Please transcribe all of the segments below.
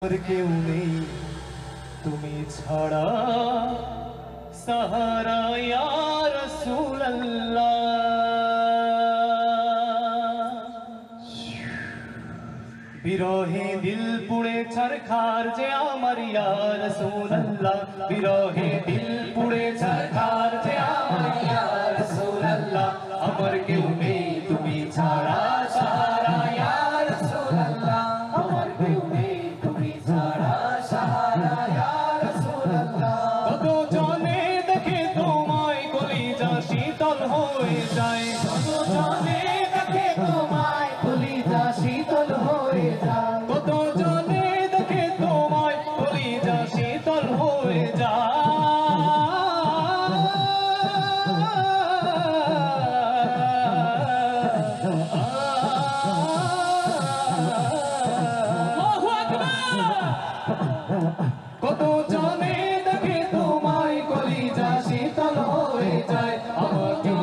আর কেউ নেই তুমি ছাড়া সাহারা ইয়া রাসূলুল্লাহ। বিরহে দিল পুড়ে ছারখার যে আমার ইয়া রাসূলুল্লাহ, বিরহে দিল পুড়ে ছারখার যে আমার ইয়া রাসূলুল্লাহ। আমার কেউ নেই তুমি ছাড়া সাহারা ইয়া রাসূলুল্লাহ, আমার কেউ নেই তুমি ছাড়া সাহারা ইয়া রাসূলুল্লাহ। কত জনে দেখে তোমায় কলিজা শীতল হয়ে যায়, কত জনে দেখে তোমায় কলিজা শীতল হয়ে যায়, কত জনে দেখে তোমায় কলিজা শীতল হয়ে যায়। কত জনে দেখে তোমায় কলিজা শীতল হয়ে যায়, আমাকে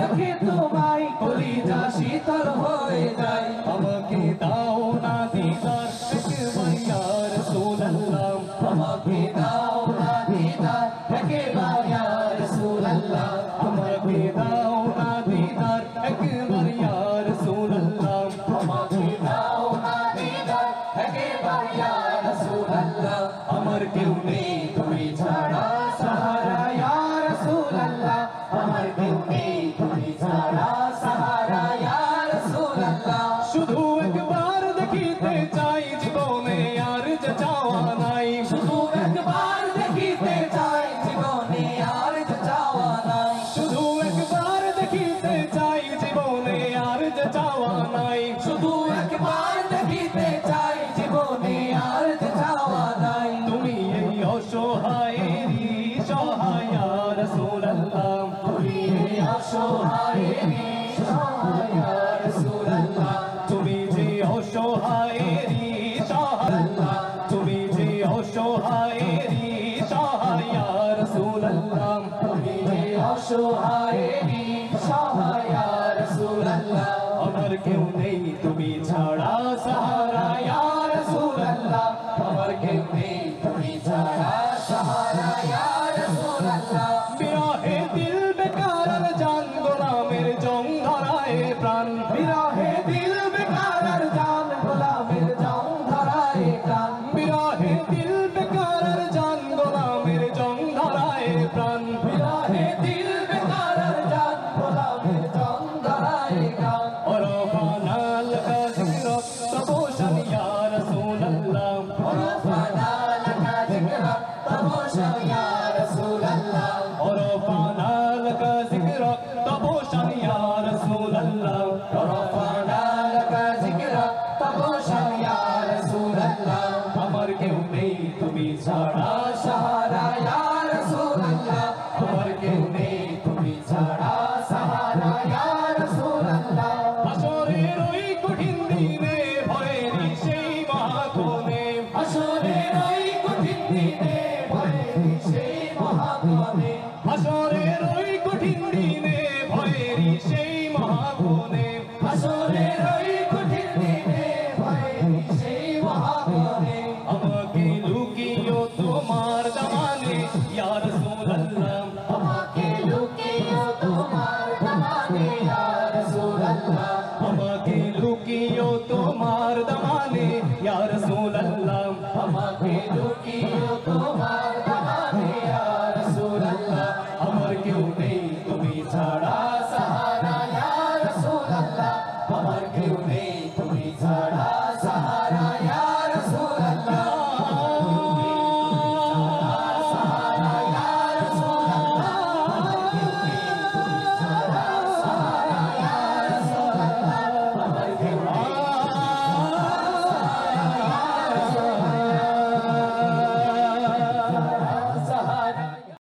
দেখে তোমায় কলিজা শীতল হয়ে যায়। আমাকে দাও না দিদার একবার ইয়া রাসূলুল্লাহ, আমাকে দাও না দিদার একবার ইয়া রাসূলুল্লাহ, আমাকে দাও না দিদার একবার ইয়া রাসূলুল্লাহ, আমাকে দাও না দিদার একবার ইয়া রাসূলুল্লাহ। আমার কেউ নেই তুমি ছাড়া সাহারা ইয়া রাসূলুল্লাহ, আমার কেউ নেই তুমি ছাড়া সাহারা ইয়া রাসূলুল্লাহ। শুধু একবার দেখিতে চাই জীবনে আর যে চাওয়া নাই, শুধু একবার দেখিতে চাই জীবনে আর যে চাওয়া নাই, শুধু একবার দেখিতে চাই জীবনে আর যে চাওয়া নাই, শুধু একবার দেখিতে চাই জীবনে আর যে চাওয়া নাই। তুমি এই অসহায়েরই সহায় ইয়া রাসূলুল্লাহ, তুমি এই অসহায়েরই সহায় ইয়া রাসূলুল্লাহ, তুমি যে অসহায়েরই সহায়, তুমি যে অসহায়েরই সহায় ইয়া রাসূলুল্লাহ, তুমি যে অসহায়েরই সহায় ইয়া রাসূলুল্লাহ। আমার কেউ নেই তুমি ছাড়া সাহারা ইয়া রাসূলুল্লাহ, আমার কেউ নেই তুমি ছাড়া সাহারা ইয়া রাসূলুল্লাহ। বিরহে দিল বেকার আর জান গোলামের জং ধরায় প্রাণ, বিরহে দিল বেকার আর জান গোলামের জং ধরায় প্রাণ, বিরহে দিল বেকার আর জান গোলামের জং ধরায় প্রাণ, বিরহে দিল বেকার আর জান গোলামের জং ধরায় প্রাণ। ওরফানা লাকা যিকরা তাবশান ইয়া রাসূলুল্লাহ, ওরফানা লাকা যিকরা তাবশান ইয়া রাসূলুল্লাহ, ওরফানা লাকা যিকরা তাবশান ইয়া রাসূলুল্লাহ, ওরফানা লাকা যিকরা তাবশান ইয়া রাসূলুল্লাহ। আমার কেউ নেই তুমি ছাড়া সাহারা ইয়া রাসূলুল্লাহ, আমার কেউ নেই তুমি ছাড়া সাহারা ইয়া রাসূলুল্লাহ। হাসরের ওই কঠিন দিনে ভয়েরই সেই মহাক্ষণে, হাসরের ওই কঠিন দিনে ভয়েরই সেই মহাক্ষণে, হাসরের ওই কঠিন দিনে ভয়েরই সেই মহাক্ষণে, হাসরের ওই কঠিন দিনে ভয়েরই সেই মহাক্ষণে। আমাকে লুকিও তোমার দামানে ইয়া রাসূলুল্লাহ, আমাকে লুকিও তোমার দামানে ইয়া রাসূলুল্লাহ, আমাকে লুকিও তোমার দামানে ইয়া রাসূলুল্লাহ, আমাকে লুকিও তোমার